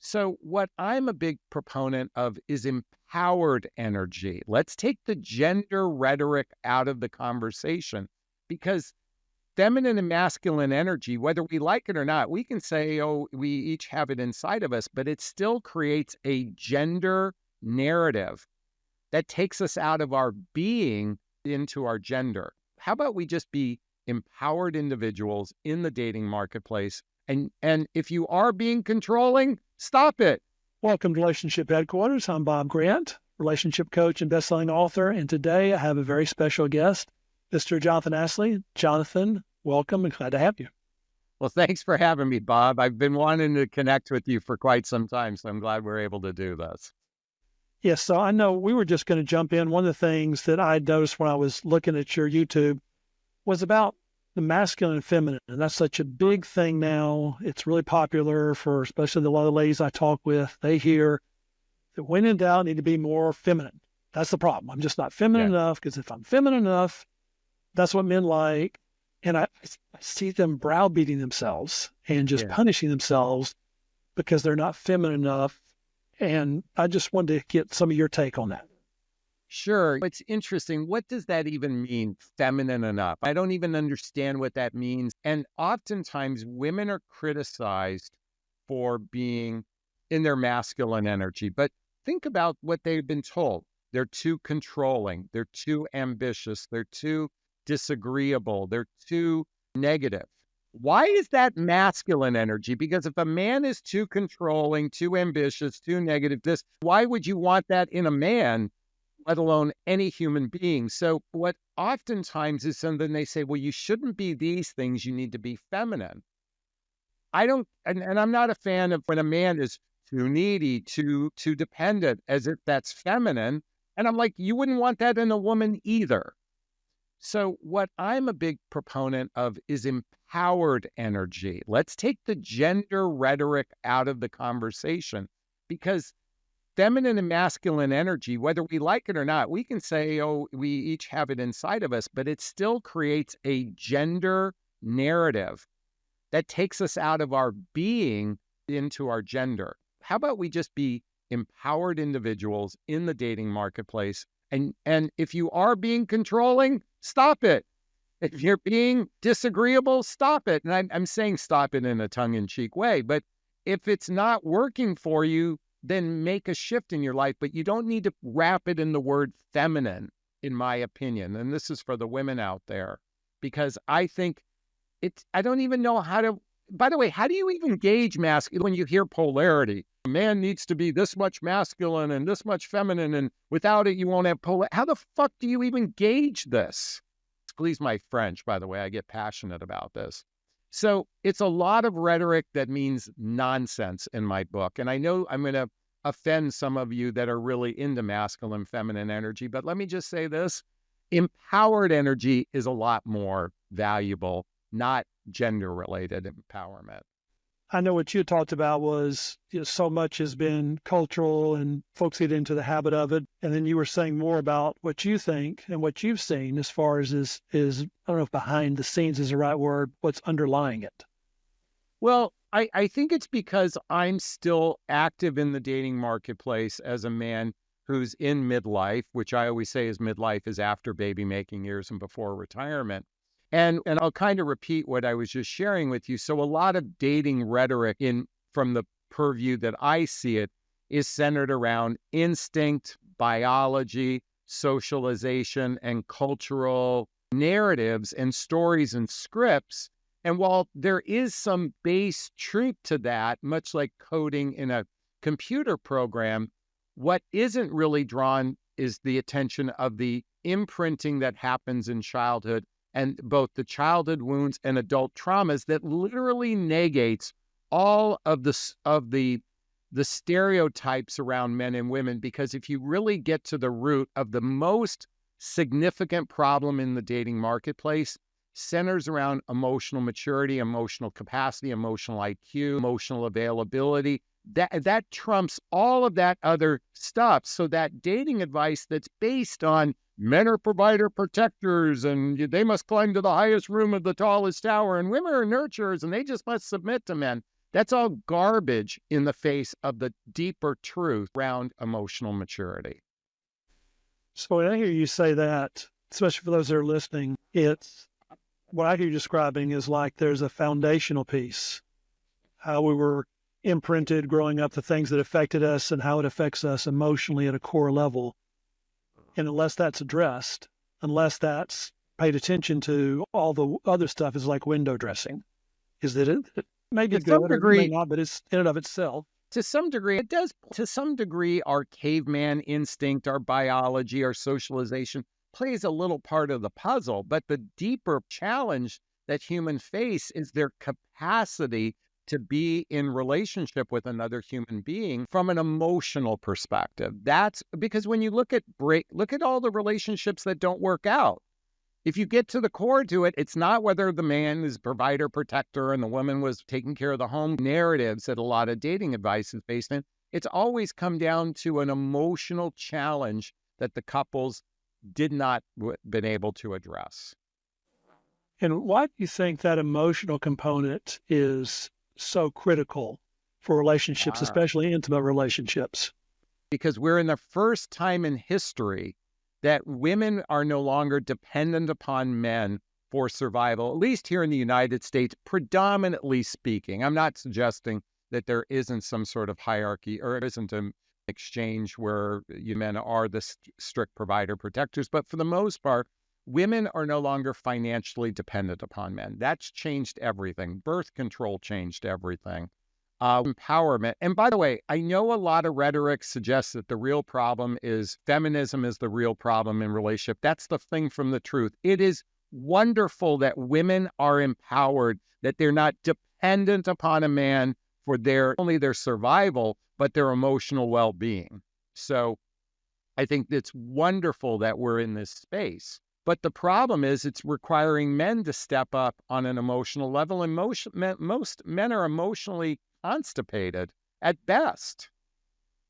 So, what I'm a big proponent of is empowered energy. Let's take the gender rhetoric out of the conversation because feminine and masculine energy, whether we like it or not, we can say, oh, we each have it inside of us, but it still creates a gender narrative that takes us out of our being into our gender. How about we just be empowered individuals in the dating marketplace? And if you are being controlling, stop it. Welcome to Relationship Headquarters. I'm Bob Grant, relationship coach and best-selling author. And today I have a very special guest, Mr. Jonathan Aslay. Jonathan, welcome and glad to have you. Well, thanks for having me, Bob. I've been wanting to connect with you for quite some time, so I'm glad we're able to do this. Yes, so I know we were just going to jump in. One of the things that I noticed when I was looking at your YouTube was about the masculine and feminine. And that's such a big thing now. It's really popular for especially a lot of the ladies I talk with. They hear that when in doubt, need to be more feminine. That's the problem. I'm just not feminine enough, because if I'm feminine enough, that's what men like. And I see them browbeating themselves and just punishing themselves because they're not feminine enough. And I just wanted to get some of your take on that. Sure. It's interesting. What does that even mean, feminine enough? I don't even understand what that means. And oftentimes women are criticized for being in their masculine energy. But think about what they've been told. They're too controlling. They're too ambitious. They're too disagreeable. They're too negative. Why is that masculine energy? Because if a man is too controlling, too ambitious, too negative, why would you want that in a man, let alone any human being? So what oftentimes is something they say, well, you shouldn't be these things. You need to be feminine. And I'm not a fan of when a man is too needy, too dependent, as if that's feminine. And I'm like, you wouldn't want that in a woman either. So what I'm a big proponent of is empowered energy. Let's take the gender rhetoric out of the conversation because feminine and masculine energy, whether we like it or not, we can say, oh, we each have it inside of us, but it still creates a gender narrative that takes us out of our being into our gender. How about we just be empowered individuals in the dating marketplace? And if you are being controlling, stop it. If you're being disagreeable, stop it. And I'm saying stop it in a tongue-in-cheek way, but if it's not working for you, then make a shift in your life. But you don't need to wrap it in the word feminine, in my opinion. And this is for the women out there, because I think I don't even know how to, by the way, how do you even gauge masculine when you hear polarity? A man needs to be this much masculine and this much feminine, and without it, you won't have polar. How the fuck do you even gauge this? Excuse my French, by the way, I get passionate about this. So it's a lot of rhetoric that means nonsense in my book. And I know I'm going to offend some of you that are really into masculine, feminine energy, but let me just say this. Empowered energy is a lot more valuable, not gender-related empowerment. I know what you talked about was so much has been cultural and folks get into the habit of it. And then you were saying more about what you think and what you've seen as far as is I don't know if behind the scenes is the right word, what's underlying it. Well, I think it's because I'm still active in the dating marketplace as a man who's in midlife, which I always say is midlife is after baby making years and before retirement. And I'll kind of repeat what I was just sharing with you. So a lot of dating rhetoric from the purview that I see it is centered around instinct, biology, socialization, and cultural narratives and stories and scripts. And while there is some base truth to that, much like coding in a computer program, what isn't really drawn is the attention of the imprinting that happens in childhood, and both the childhood wounds and adult traumas that literally negates all of the stereotypes around men and women. Because if you really get to the root of the most significant problem in the dating marketplace, centers around emotional maturity, emotional capacity, emotional IQ, emotional availability. That trumps all of that other stuff. So that dating advice that's based on men are provider protectors and they must climb to the highest room of the tallest tower, and women are nurturers and they just must submit to men. That's all garbage in the face of the deeper truth around emotional maturity. So when I hear you say that, especially for those that are listening, it's what I hear you describing is like there's a foundational piece, how we were imprinted growing up, the things that affected us and how it affects us emotionally at a core level. And unless that's addressed, unless that's paid attention to, all the other stuff is like window dressing. Is that it may be To some good or it may degree, not, but it's in and of itself. to some degree, it does. To some degree, our caveman instinct, our biology, our socialization plays a little part of the puzzle. But the deeper challenge that humans face is their capacity to be in relationship with another human being from an emotional perspective. That's because when you look at all the relationships that don't work out. If you get to the core to it, it's not whether the man is provider, protector, and the woman was taking care of the home narratives that a lot of dating advice is based in. It's always come down to an emotional challenge that the couples did not been able to address. And why do you think that emotional component is so critical for relationships, Ah. especially intimate relationships? Because we're in the first time in history that women are no longer dependent upon men for survival, at least here in the United States, predominantly speaking. I'm not suggesting that there isn't some sort of hierarchy or isn't an exchange where men are the strict provider protectors, but for the most part, women are no longer financially dependent upon men. That's changed everything. Birth control changed everything. Empowerment. And by the way, I know a lot of rhetoric suggests that the real problem is feminism is the real problem in relationship. That's the thing from the truth. It is wonderful that women are empowered, that they're not dependent upon a man for only their survival, but their emotional well-being. So I think it's wonderful that we're in this space. But the problem is it's requiring men to step up on an emotional level. And most men are emotionally constipated at best.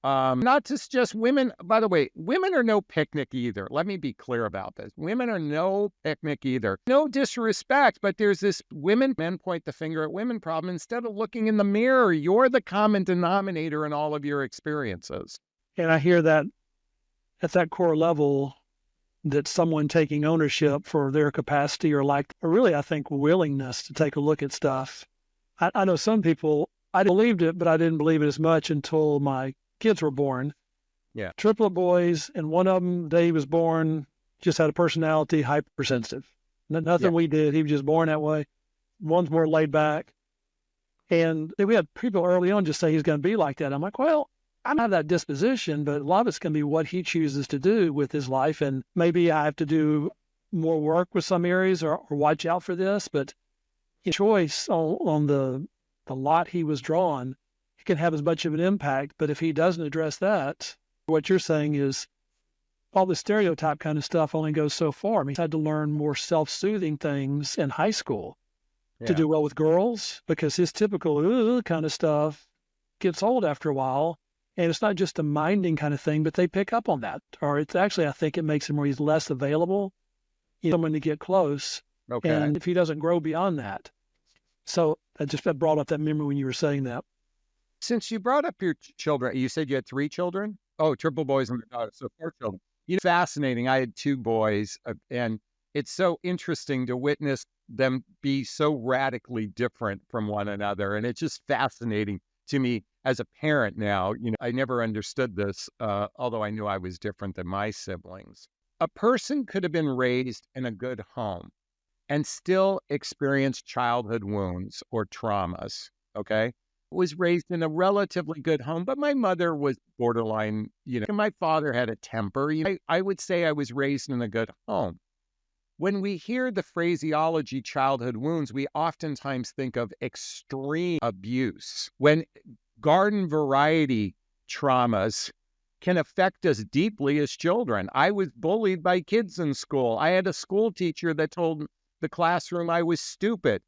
Not just women. By the way, women are no picnic either. Let me be clear about this. Women are no picnic either. No disrespect, but there's this men point the finger at women problem instead of looking in the mirror. You're the common denominator in all of your experiences. And I hear that at that core level, that someone taking ownership for their capacity or really, I think, willingness to take a look at stuff. I know some people, I believed it, but I didn't believe it as much until my kids were born. Yeah. Triplet boys, and one of them, the day he was born, just had a personality, hypersensitive. Nothing we did. He was just born that way. One's more laid back. And we had people early on just say he's going to be like that. I'm like, well, I don't have that disposition, but a lot of it's going to be what he chooses to do with his life. And maybe I have to do more work with some areas or watch out for this. But choice on the lot he was drawn, it can have as much of an impact. But if he doesn't address that, what you're saying is all the stereotype kind of stuff only goes so far. I mean, he had to learn more self-soothing things in high school to do well with girls, because his typical kind of stuff gets old after a while. And it's not just a minding kind of thing, but they pick up on that. Or it's actually, I think it makes him where he's less available, someone to get close. Okay. And if he doesn't grow beyond that. So that brought up that memory when you were saying that. Since you brought up your children, you said you had 3 children? Oh, triple boys and a daughter, so 4 children. Fascinating. I had 2 boys, and it's so interesting to witness them be so radically different from one another. And it's just fascinating to me as a parent now. I never understood this, although I knew I was different than my siblings. A person could have been raised in a good home and still experience childhood wounds or traumas, okay? Was raised in a relatively good home, but my mother was borderline, and my father had a temper. I would say I was raised in a good home. When we hear the phraseology childhood wounds, we oftentimes think of extreme abuse, when garden variety traumas can affect us deeply as children. I was bullied by kids in school. I had a school teacher that told the classroom I was stupid.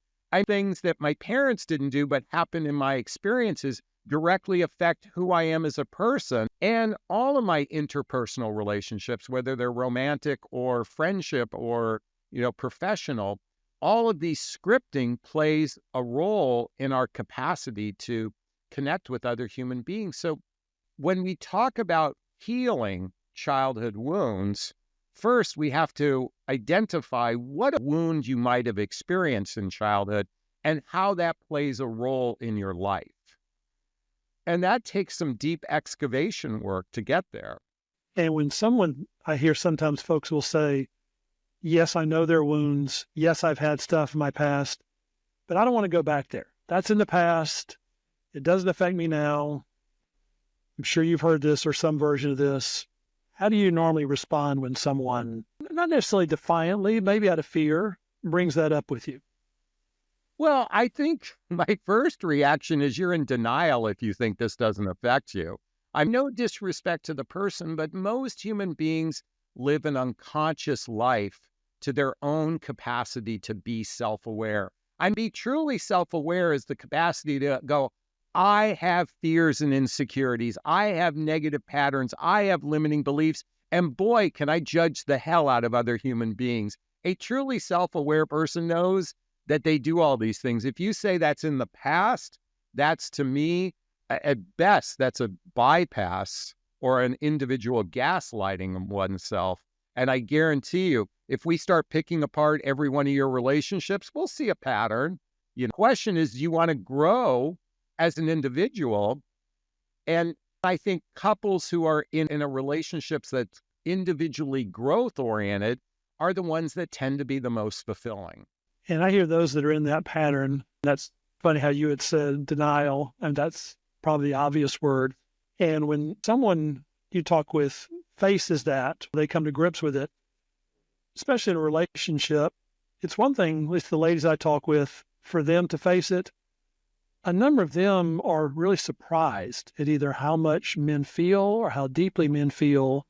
Things that my parents didn't do but happened in my experiences directly affect who I am as a person. And all of my interpersonal relationships, whether they're romantic or friendship or, professional, all of these scripting plays a role in our capacity to connect with other human beings. So when we talk about healing childhood wounds, first we have to identify what wound you might have experienced in childhood and how that plays a role in your life. And that takes some deep excavation work to get there. And when I hear sometimes folks will say, yes, I know there are wounds. Yes, I've had stuff in my past, but I don't want to go back there. That's in the past. It doesn't affect me now. I'm sure you've heard this or some version of this. How do you normally respond when someone, not necessarily defiantly, maybe out of fear, brings that up with you? Well, I think my first reaction is you're in denial if you think this doesn't affect you. I'm no disrespect to the person, but most human beings live an unconscious life to their own capacity to be self-aware. And be truly self-aware is the capacity to go, I have fears and insecurities. I have negative patterns. I have limiting beliefs. And boy, can I judge the hell out of other human beings. A truly self-aware person knows that they do all these things. If you say that's in the past, that's to me, at best, that's a bypass or an individual gaslighting of oneself. And I guarantee you, if we start picking apart every one of your relationships, we'll see a pattern. The question is, do you want to grow as an individual? And I think couples who are in a relationships that's individually growth oriented are the ones that tend to be the most fulfilling. And I hear those that are in that pattern. That's funny how you had said denial, and that's probably the obvious word. And when someone you talk with faces that, they come to grips with it, especially in a relationship, it's one thing, at least the ladies I talk with, for them to face it. A number of them are really surprised at either how much men feel or how deeply men feel.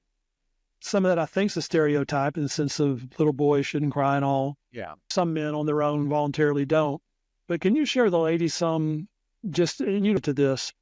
Some of that I think is a stereotype in the sense of little boys shouldn't cry and all. Yeah. Some men on their own voluntarily don't. But can you share with the ladies some, just to this,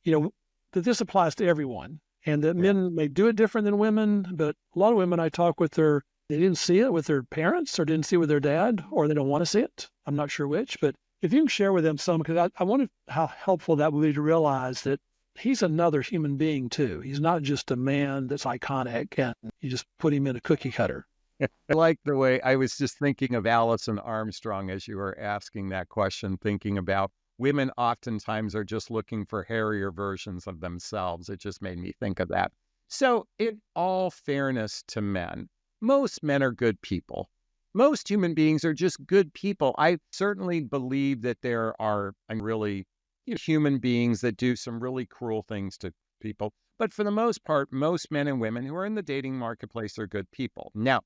that this applies to everyone and that men may do it different than women, but a lot of women I talk with, they didn't see it with their parents or didn't see it with their dad, or they don't want to see it. I'm not sure which, but if you can share with them some, because I wonder how helpful that would be to realize that he's another human being too. He's not just a man that's iconic and you just put him in a cookie cutter. I like the way I was just thinking of Alison Armstrong as you were asking that question, thinking about women oftentimes are just looking for hairier versions of themselves. It just made me think of that. So in all fairness to men, most men are good people. Most human beings are just good people. I certainly believe that there are really human beings that do some really cruel things to people. But for the most part, most men and women who are in the dating marketplace are good people. Now,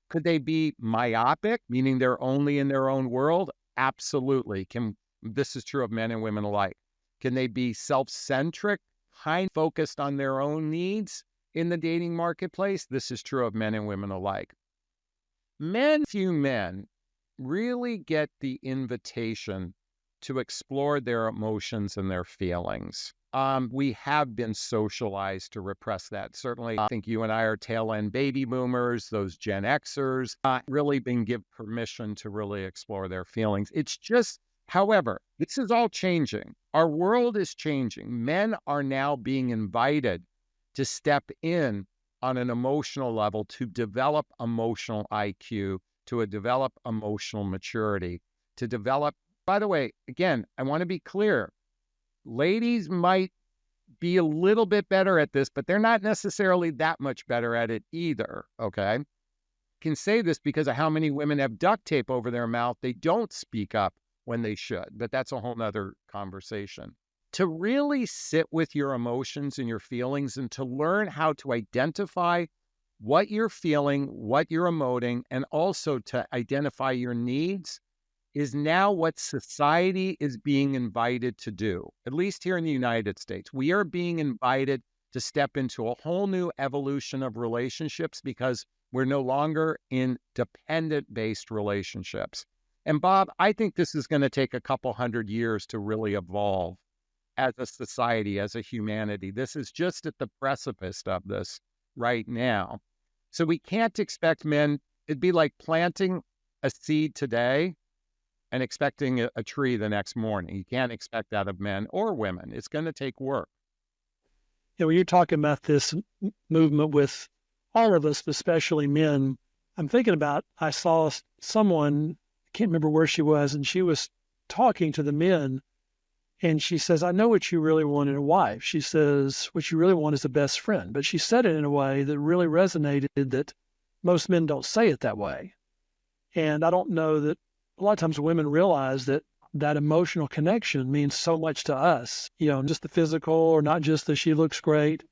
could they be myopic, meaning they're only in their own world? Absolutely. This is true of men and women alike. Can they be self-centric, focused on their own needs in the dating marketplace? This is true of men and women alike. Few men really get the invitation to explore their emotions and their feelings. We have been socialized to repress that. Certainly, I think you and I are tail end baby boomers, those Gen Xers, really been given permission to really explore their feelings. It's just, however, this is all changing. Our world is changing. Men are now being invited to step in on an emotional level to develop emotional IQ, to develop emotional maturity, to develop, by the way, again, I want to be clear. Ladies might be a little bit better at this, but they're not necessarily that much better at it either, okay? I can say this because of how many women have duct tape over their mouth. They don't speak up when they should, but that's a whole nother conversation. To really sit with your emotions and your feelings and to learn how to identify what you're feeling, what you're emoting, and also to identify your needs is now what society is being invited to do, at least here in the United States. We are being invited to step into a whole new evolution of relationships because we're no longer in dependent-based relationships. And Bob, I think this is going to take a couple hundred years to really evolve as a society, as a humanity. This is just at the precipice of this right now. So we can't expect men, it'd be like planting a seed today and expecting a tree the next morning. You can't expect that of men or women. It's going to take work. When you're talking about this movement with all of us, especially men, I'm thinking about, I saw someone, I can't remember where she was, and she was talking to the men, and she says, I know what you really want in a wife. She says, what you really want is a best friend. But she said it in a way that really resonated, that most men don't say it that way. And I don't know that a lot of times women realize that that emotional connection means so much to us, just the physical, or not just that she looks great,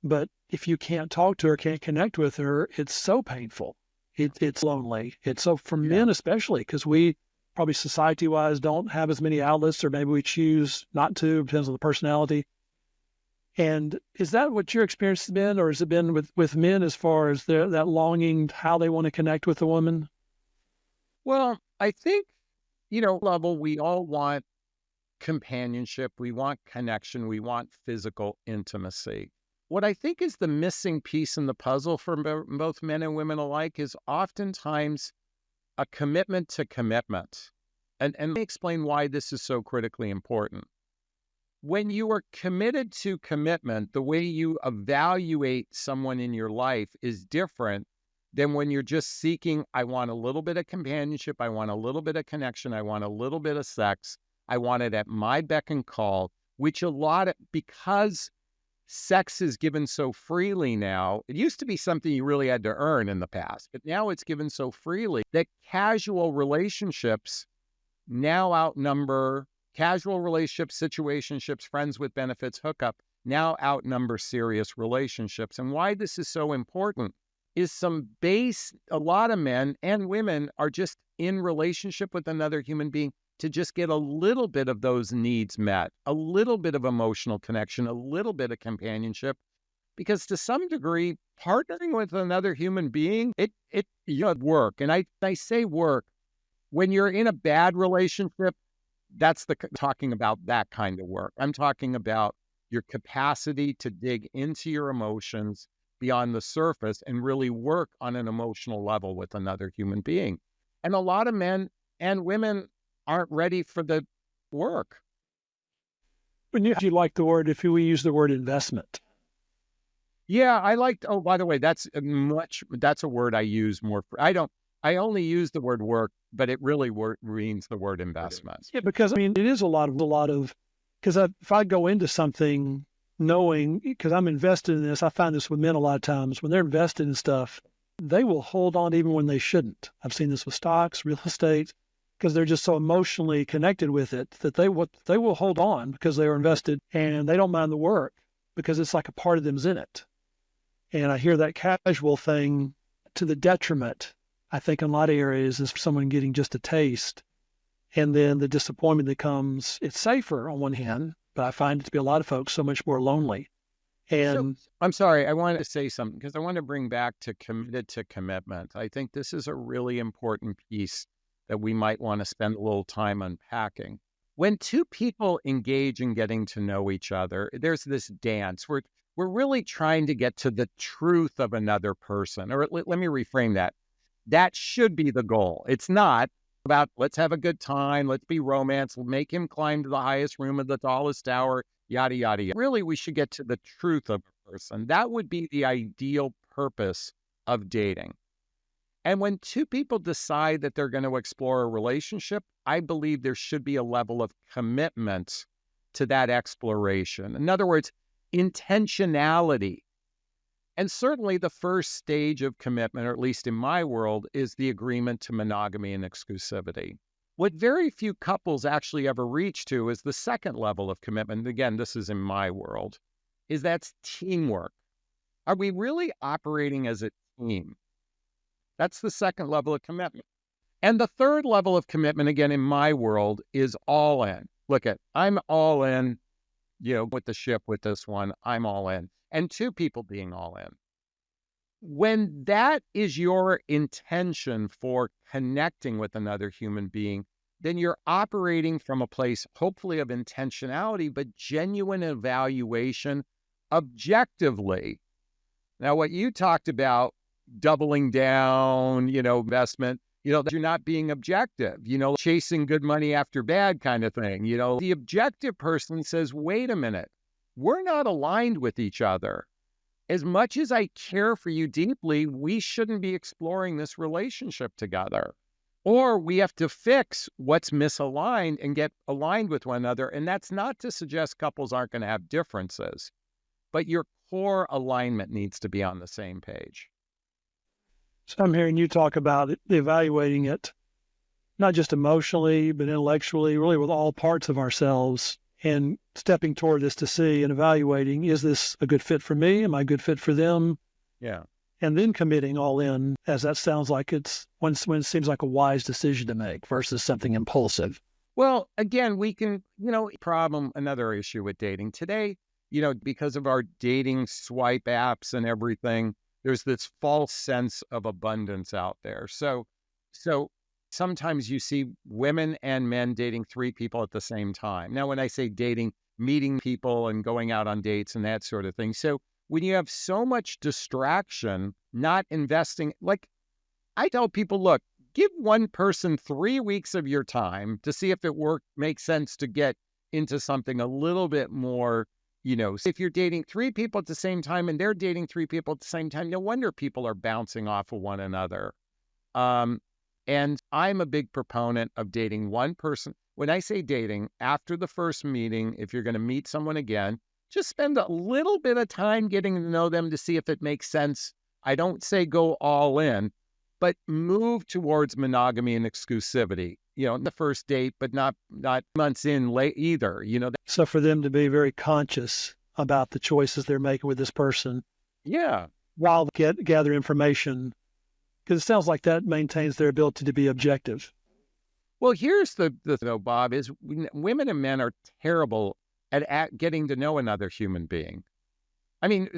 but if you can't talk to her, can't connect with her, it's so painful. It's lonely. It's so for men, especially, because we probably society-wise don't have as many outlets, or maybe we choose not to, depends on the personality. And is that what your experience has been, or has it been with men as far as that longing, how they want to connect with a woman? Well, I think, level, we all want companionship, we want connection, we want physical intimacy. What I think is the missing piece in the puzzle for both men and women alike is oftentimes a commitment to commitment. And let me explain why this is so critically important. When you are committed to commitment, the way you evaluate someone in your life is different than when you're just seeking, I want a little bit of companionship, I want a little bit of connection, I want a little bit of sex, I want it at my beck and call, which because sex is given so freely now. It used to be something you really had to earn in the past, but now it's given so freely that casual relationships, situationships, friends with benefits, hookup, now outnumber serious relationships. And why this is so important is a lot of men and women are just in relationship with another human being to just get a little bit of those needs met, a little bit of emotional connection, a little bit of companionship, because to some degree, partnering with another human being, it work. And I say work, when you're in a bad relationship, that's talking about that kind of work. I'm talking about your capacity to dig into your emotions beyond the surface and really work on an emotional level with another human being. And a lot of men and women aren't ready for the work. When you like the word, if we use the word investment. Yeah, by the way, that's a word I use more for. I only use the word work, but it really means the word investment. Yeah, because it is a lot of, because if I go into something knowing, because I'm invested in this, I find this with men a lot of times, when they're invested in stuff, they will hold on even when they shouldn't. I've seen this with stocks, real estate, because they're just so emotionally connected with it that they will hold on because they are invested, and they don't mind the work because it's like a part of them's in it. And I hear that casual thing to the detriment, I think, in a lot of areas, is someone getting just a taste. And then the disappointment that comes, it's safer on one hand, but I find it to be a lot of folks so much more lonely. And so, I'm sorry, I wanted to say something because I want to bring back to committed to commitment. I think this is a really important piece that we might want to spend a little time unpacking. When two people engage in getting to know each other, there's this dance. We're really trying to get to the truth of another person. Or let me reframe that. That should be the goal. It's not about, let's have a good time, let's be romance, make him climb to the highest room of the tallest tower, yada, yada, yada. Really, we should get to the truth of a person. That would be the ideal purpose of dating. And when two people decide that they're going to explore a relationship, I believe there should be a level of commitment to that exploration. In other words, intentionality. And certainly the first stage of commitment, or at least in my world, is the agreement to monogamy and exclusivity. What very few couples actually ever reach to is the second level of commitment. Again, this is in my world, is that's teamwork. Are we really operating as a team? That's the second level of commitment. And the third level of commitment, again, in my world, is all in. I'm all in, with the ship with this one, I'm all in. And two people being all in. When that is your intention for connecting with another human being, then you're operating from a place, hopefully, of intentionality, but genuine evaluation objectively. Now, what you talked about, doubling down, investment, that you're not being objective, chasing good money after bad kind of thing. The objective person says, wait a minute, we're not aligned with each other. As much as I care for you deeply, we shouldn't be exploring this relationship together. Or we have to fix what's misaligned and get aligned with one another. And that's not to suggest couples aren't going to have differences, but your core alignment needs to be on the same page. So I'm hearing you talk about evaluating it, not just emotionally, but intellectually, really with all parts of ourselves, and stepping toward this to see and evaluating, is this a good fit for me? Am I a good fit for them? Yeah. And then committing all in, as that sounds like it's when it seems like a wise decision to make versus something impulsive. Well, again, we can, another issue with dating today, because of our dating swipe apps and everything, there's this false sense of abundance out there. So sometimes you see women and men dating 3 people at the same time. Now, when I say dating, meeting people and going out on dates and that sort of thing. So when you have so much distraction, not investing, like I tell people, look, give one person 3 weeks of your time to see if it makes sense to get into something a little bit more, if you're dating 3 people at the same time and they're dating 3 people at the same time, no wonder people are bouncing off of one another. And I'm a big proponent of dating one person. When I say dating, after the first meeting, if you're going to meet someone again, just spend a little bit of time getting to know them to see if it makes sense. I don't say go all in, but move towards monogamy and exclusivity, the first date, but not months in late either, So for them to be very conscious about the choices they're making with this person. Yeah. While they gather information, because it sounds like that maintains their ability to be objective. Well, here's the though, Bob, is women and men are terrible at getting to know another human being. I mean,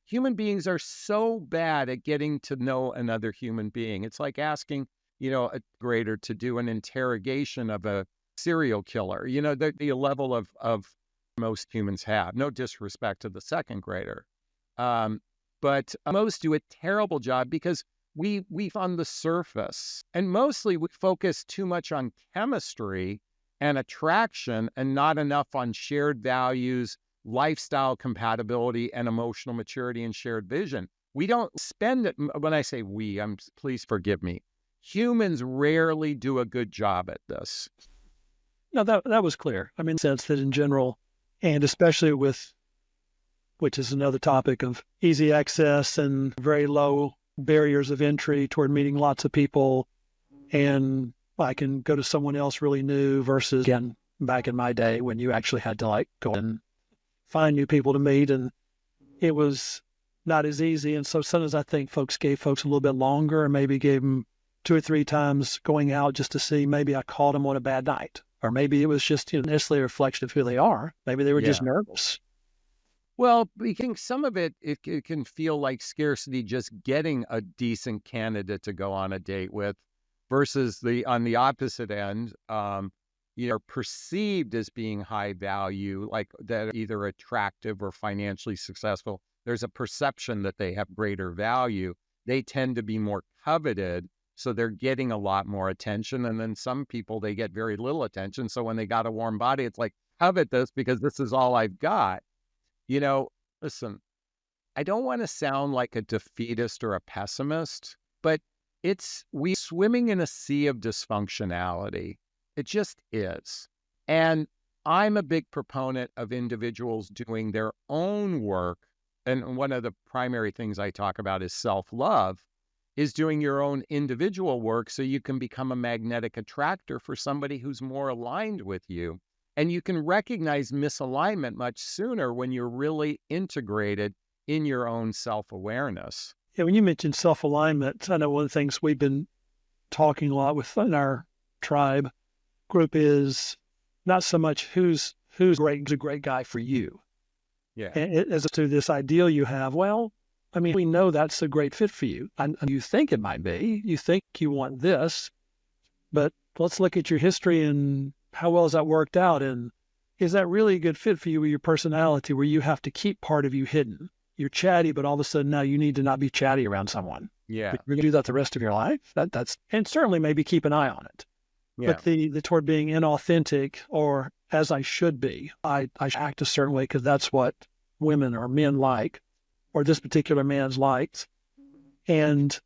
human beings are so bad at getting to know another human being. It's like asking, a grader to do an interrogation of a serial killer, the level of most humans have. No disrespect to the second grader. But most do a terrible job because we on the surface, and mostly we focus too much on chemistry and attraction and not enough on shared values, lifestyle compatibility, and emotional maturity and shared vision. We don't spend it. When I say we, please forgive me. Humans rarely do a good job at this. No, that was clear. I mean, in the sense that in general, and especially which is another topic of easy access and very low barriers of entry toward meeting lots of people, and I can go to someone else really new versus, again, back in my day when you actually had to go and find new people to meet, and it was not as easy. And so sometimes I think folks gave folks a little bit longer, or maybe gave them 2 or 3 times going out just to see, maybe I caught them on a bad night, or maybe it was just necessarily a reflection of who they are. Maybe they were just nervous. Well, I think some of it can feel like scarcity, just getting a decent candidate to go on a date with, versus on the opposite end, perceived as being high value, like that either attractive or financially successful. There's a perception that they have greater value. They tend to be more coveted, so they're getting a lot more attention. And then some people, they get very little attention. So when they got a warm body, it's like, covet this because this is all I've got. Listen, I don't want to sound like a defeatist or a pessimist, but we swimming in a sea of dysfunctionality. It just is. And I'm a big proponent of individuals doing their own work. And one of the primary things I talk about is self-love, is doing your own individual work so you can become a magnetic attractor for somebody who's more aligned with you. And you can recognize misalignment much sooner when you're really integrated in your own self-awareness. Yeah, when you mentioned self-alignment, I know one of the things we've been talking a lot within our tribe group is not so much who's great, a great guy for you. Yeah. As to this ideal you have. Well, I mean, we know that's a great fit for you. And you think it might be. You think you want this, but let's look at your history and how well has that worked out? And is that really a good fit for you with your personality, where you have to keep part of you hidden? you're chatty, but all of a sudden now you need to not be chatty around someone. Yeah. But you're going to do that the rest of your life. And certainly maybe keep an eye on it. Yeah. But the toward being inauthentic or as I should be, I act a certain way because that's what women or men like, or this particular man's likes. And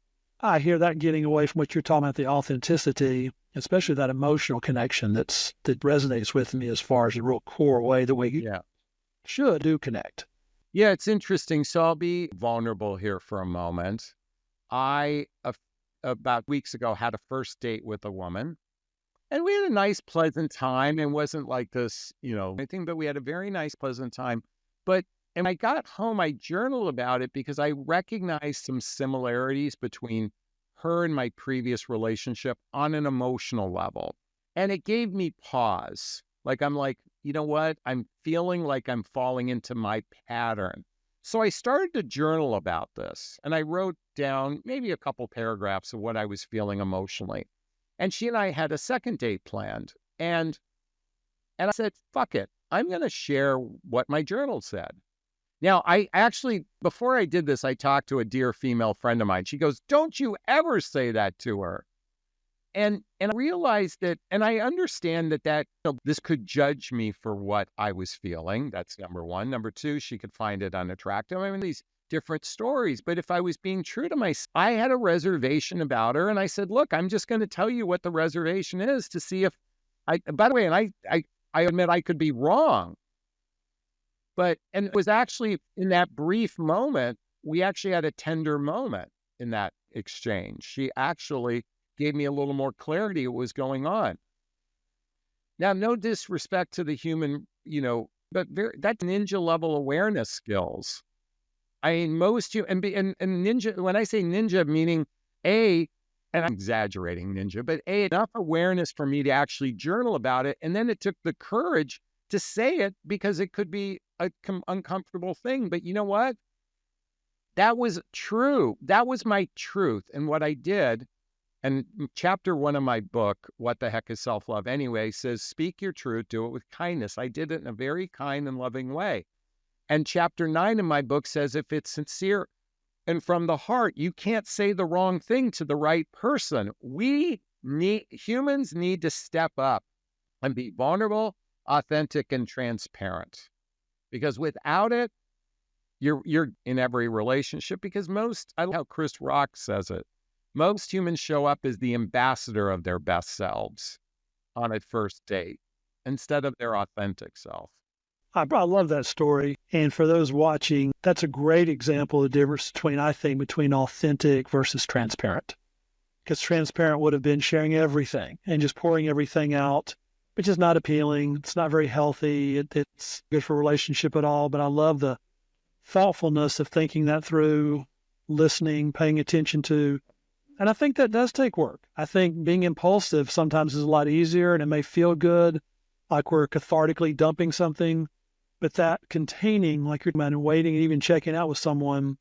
I hear that getting away from what you're talking about, the authenticity, especially that emotional connection that resonates with me as far as the real core way that we do connect. Yeah, it's interesting. So I'll be vulnerable here for a moment. I, about weeks ago, had a first date with a woman. And we had a nice, pleasant time. It wasn't like this, anything, but we had a very nice, pleasant time. But and I got home, I journaled about it because I recognized some similarities between her and my previous relationship on an emotional level. And it gave me pause. I'm like, you know what? I'm feeling like I'm falling into my pattern. So I started to journal about this. And I wrote down maybe a couple paragraphs of what I was feeling emotionally. And she and I had a second date planned. And I said, fuck it. I'm going to share what my journal said. Now, I actually, before I did this, I talked to a dear female friend of mine. She goes, don't you ever say that to her. And I realized that, and I understand that this could judge me for what I was feeling. That's number one. Number two, she could find it unattractive. I mean, these different stories. But if I was being true to myself, I had a reservation about her. And I said, look, I'm just going to tell you what the reservation is to see if by the way, and I admit I could be wrong. And it was actually in that brief moment, we actually had a tender moment in that exchange. She actually gave me a little more clarity what was going on. Now, no disrespect to the human, but that's ninja level awareness skills. I mean, and ninja, when I say ninja, meaning and I'm exaggerating ninja, but enough awareness for me to actually journal about it. And then it took the courage to say it because it could be an uncomfortable thing. But you know what? That was true. That was my truth. And what I did, and chapter 1 of my book, What the Heck is Self-Love Anyway, says, speak your truth, do it with kindness. I did it in a very kind and loving way. And chapter 9 of my book says, if it's sincere and from the heart, you can't say the wrong thing to the right person. Humans need to step up and be vulnerable, authentic, and transparent. Because without it, you're in every relationship. Because I love how Chris Rock says it. Most humans show up as the ambassador of their best selves on a first date instead of their authentic self. I love that story. And for those watching, that's a great example of the difference between authentic versus transparent. Because transparent would have been sharing everything and just pouring everything out, which is not appealing. It's not very healthy. It's good for a relationship at all. But I love the thoughtfulness of thinking that through, listening, paying attention to. And I think that does take work. I think being impulsive sometimes is a lot easier and it may feel good, like we're cathartically dumping something, but that containing, like you're and waiting and even checking out with someone,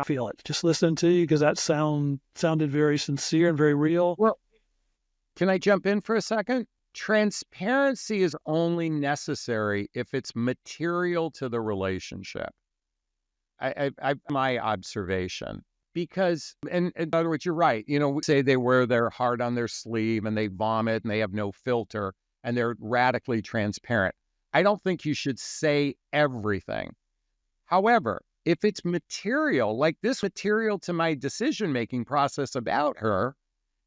feel it. Just listening to you because that sounded very sincere and very real. Well, can I jump in for a second? Transparency is only necessary if it's material to the relationship. My observation. Because, and in other words, you're right. We say they wear their heart on their sleeve and they vomit and they have no filter and they're radically transparent. I don't think you should say everything. However, if it's material, like this material to my decision-making process about her,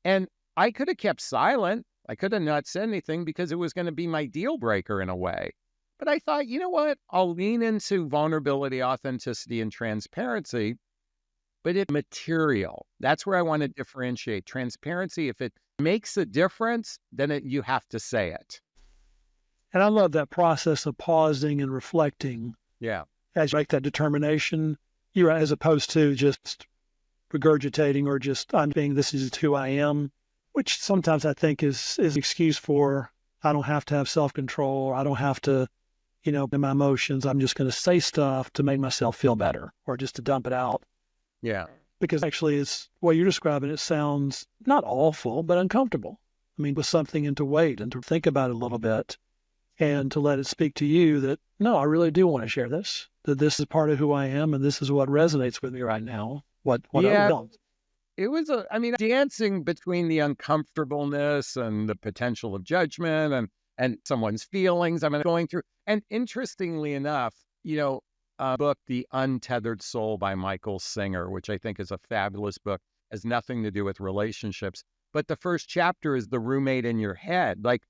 and I could have kept silent, I could have not said anything because it was going to be my deal breaker in a way. But I thought, you know what? I'll lean into vulnerability, authenticity, and transparency. But it's material. That's where I want to differentiate. Transparency, if it makes a difference, then you have to say it. And I love that process of pausing and reflecting. Yeah. As you make that determination, as opposed to just regurgitating or just this is who I am, which sometimes I think is an excuse for I don't have to have self-control, or I don't have to, in my emotions, I'm just going to say stuff to make myself feel better or just to dump it out. Yeah. Because actually it's what you're describing. It sounds not awful, but uncomfortable. I mean, with something and to wait and to think about it a little bit and to let it speak to you that, no, I really do want to share this. that this is part of who I am and this is what resonates with me right now. What Yeah, don't. it was dancing between the uncomfortableness and the potential of judgment and someone's feelings. Going through, and interestingly enough, book, The Untethered Soul by Michael Singer, which I think is a fabulous book, has nothing to do with relationships. But the first chapter is the roommate in your head. Like,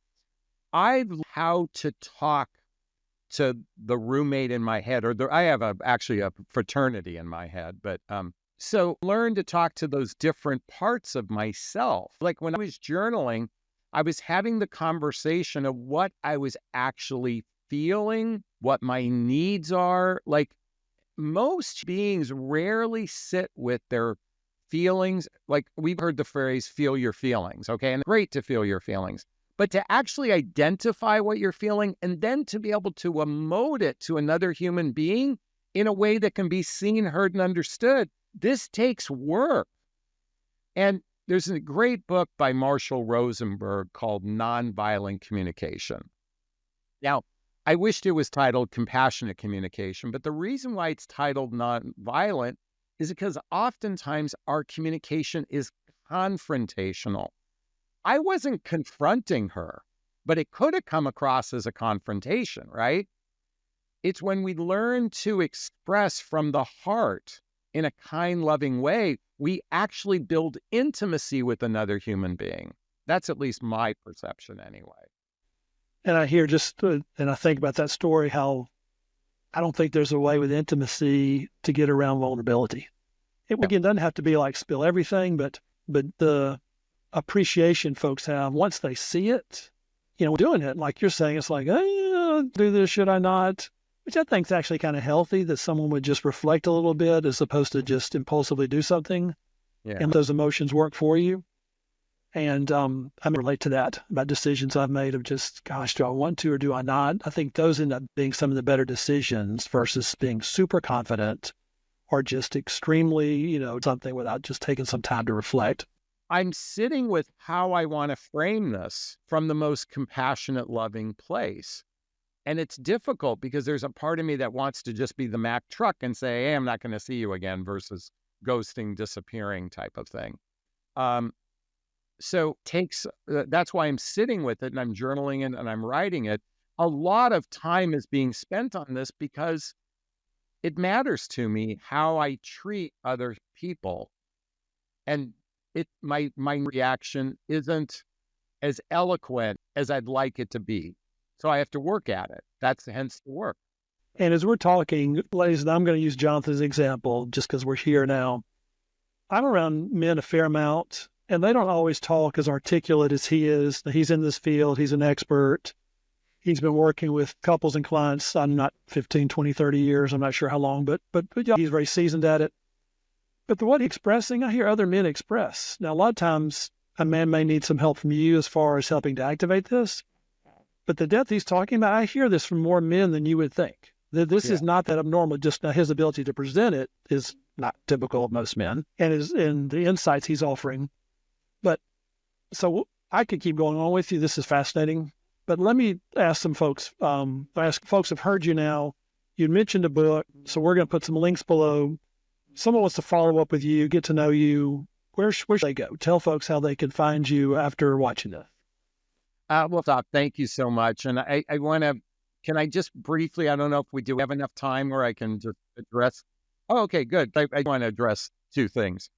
I how to talk to the roommate in my head, I have actually a fraternity in my head, but so learn to talk to those different parts of myself. Like when I was journaling, I was having the conversation of what I was actually feeling, what my needs are. Like, most beings rarely sit with their feelings. Like, we've heard the phrase, feel your feelings, okay? And great to feel your feelings. But to actually identify what you're feeling and then to be able to emote it to another human being in a way that can be seen, heard, and understood, this takes work. And there's a great book by Marshall Rosenberg called Nonviolent Communication. Now, I wished it was titled Compassionate Communication, but the reason why it's titled Nonviolent is because oftentimes our communication is confrontational. I wasn't confronting her, but it could have come across as a confrontation, right? It's when we learn to express from the heart in a kind, loving way, we actually build intimacy with another human being. That's at least my perception anyway. And I hear and I think about that story, how I don't think there's a way with intimacy to get around vulnerability. Again, doesn't have to be like spill everything, but the appreciation folks have once they see it, doing it, like you're saying, it's like, do this, should I not? Which I think is actually kind of healthy, that someone would just reflect a little bit as opposed to just impulsively do something. Yeah. And those emotions work for you. And I relate to that about decisions I've made of just, gosh, do I want to or do I not? I think those end up being some of the better decisions versus being super confident or just extremely, something without just taking some time to reflect. I'm sitting with how I want to frame this from the most compassionate, loving place. And it's difficult because there's a part of me that wants to just be the Mack truck and say, hey, I'm not going to see you again, versus ghosting, disappearing type of thing. So that's why I'm sitting with it and I'm journaling it and I'm writing it. A lot of time is being spent on this because it matters to me how I treat other people. And my reaction isn't as eloquent as I'd like it to be. So I have to work at it. That's hence the work. And as we're talking, ladies, and I'm going to use Jonathan's example just because we're here now. I'm around men a fair amount, and they don't always talk as articulate as he is. He's in this field. He's an expert. He's been working with couples and clients, I'm not 15, 20, 30 years. I'm not sure how long, but he's very seasoned at it. But what he's expressing, I hear other men express. Now, a lot of times, a man may need some help from you as far as helping to activate this. But the depth he's talking about, I hear this from more men than you would think. This is not that abnormal. Just his ability to present it is not typical of most men, and the insights he's offering. But so I could keep going on with you. This is fascinating. But let me ask some folks. Folks have heard you now. You mentioned a book, so we're going to put some links below. Someone wants to follow up with you, get to know you. Where should they go? Tell folks how they can find you after watching this. Well, Doc, thank you so much. And I want to, can I just briefly, I don't know if we do have enough time where I can just address. Oh, okay, good. I want to address two things.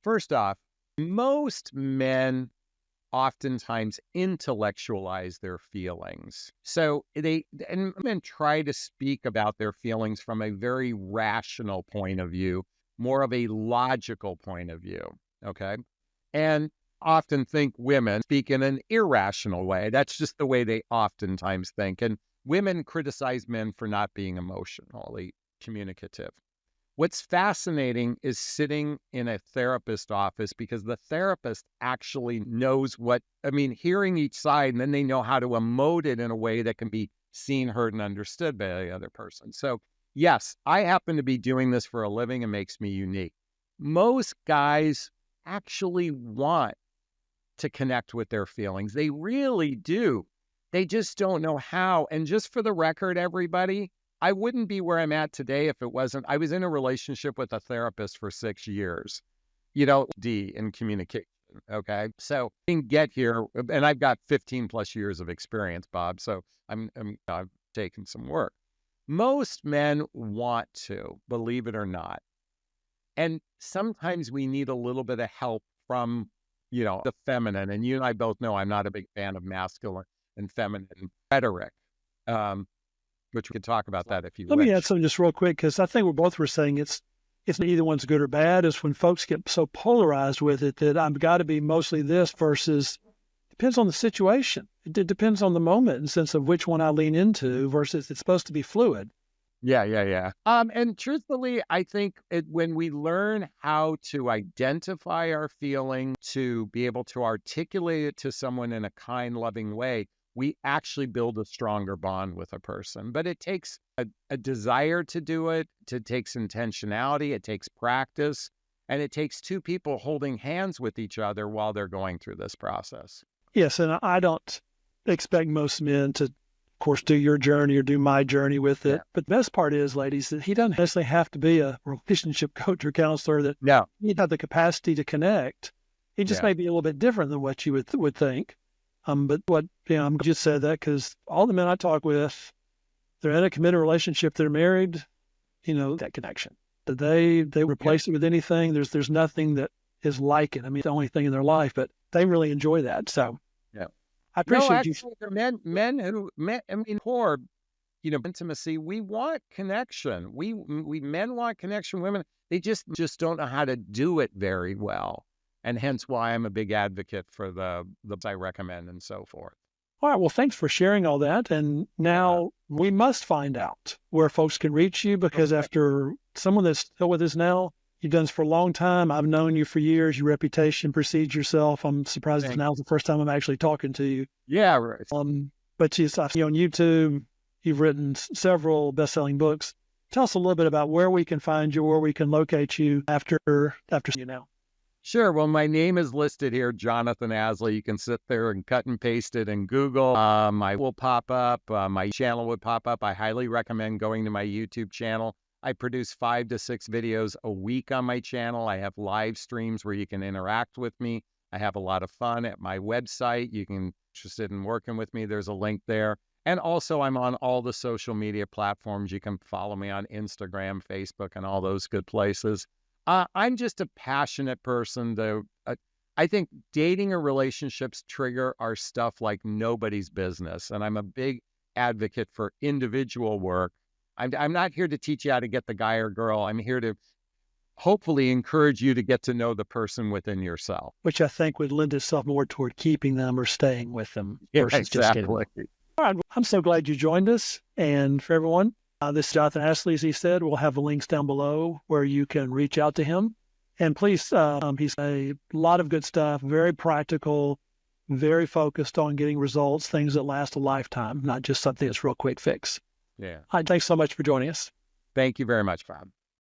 First off, most men oftentimes intellectualize their feelings. So men try to speak about their feelings from a very rational point of view, more of a logical point of view. Okay. And often think women speak in an irrational way. That's just the way they oftentimes think. And women criticize men for not being emotionally communicative. What's fascinating is sitting in a therapist office, because the therapist actually knows hearing each side, and then they know how to emote it in a way that can be seen, heard, and understood by the other person. So yes, I happen to be doing this for a living. It makes me unique. Most guys actually want to connect with their feelings. They really do. They just don't know how. And just for the record, everybody, I wouldn't be where I'm at today if it wasn't. I was in a relationship with a therapist for 6 years, D in communication. Okay. So I didn't get here, and I've got 15 plus years of experience, Bob. So I've taken some work. Most men want to, believe it or not. And sometimes we need a little bit of help from, the feminine. And you and I both know I'm not a big fan of masculine and feminine rhetoric, which we could talk about that if you Let wish. me add something just real quick, because I think we're saying it's neither one's good or bad. It's when folks get so polarized with it that I've got to be mostly this versus depends on the situation. It depends on the moment in the sense of which one I lean into versus it's supposed to be fluid. Yeah. And truthfully, I think when we learn how to identify our feeling, to be able to articulate it to someone in a kind, loving way, we actually build a stronger bond with a person. But it takes a desire to do it. It takes intentionality. It takes practice. And it takes two people holding hands with each other while they're going through this process. Yes, and I don't expect most men to, of course, do your journey or do my journey with it. Yeah. But the best part is, ladies, that he doesn't necessarily have to be a relationship coach or counselor. That he'd have the capacity to connect. He just may be a little bit different than what you would think. But I'm glad you said that, because all the men I talk with, they're in a committed relationship, they're married, that connection. They replace it with anything. There's nothing that is like it. I mean, it's the only thing in their life, but they really enjoy that. So I appreciate you. Poor, intimacy. We want connection. We men want connection. Women, they just don't know how to do it very well. And hence why I'm a big advocate for the I recommend and so forth. All right. Well, thanks for sharing all that. And now we must find out where folks can reach you, because after someone that's still with us now, you've done this for a long time. I've known you for years. Your reputation precedes yourself. I'm surprised that now's the first time I'm actually talking to you. Yeah, right. But I see on YouTube, you've written several best-selling books. Tell us a little bit about where we can find you, where we can locate you after you now. Sure. Well, my name is listed here, Jonathan Aslay. You can sit there and cut and paste it in Google. I will pop up. My channel would pop up. I highly recommend going to my YouTube channel. I produce 5 to 6 videos a week on my channel. I have live streams where you can interact with me. I have a lot of fun at my website. You can, interested in working with me, there's a link there. And also I'm on all the social media platforms. You can follow me on Instagram, Facebook, and all those good places. I'm just a passionate person. I think dating or relationships trigger our stuff like nobody's business. And I'm a big advocate for individual work. I'm not here to teach you how to get the guy or girl. I'm here to hopefully encourage you to get to know the person within yourself. Which I think would lend itself more toward keeping them or staying with them. Yeah, exactly. All right. I'm so glad you joined us. And for everyone, this is Jonathan Aslay, as he said. We'll have the links down below where you can reach out to him. And please, he's a lot of good stuff, very practical, very focused on getting results, things that last a lifetime, not just something that's real quick fix. Yeah. Thanks so much for joining us. Thank you very much, Bob.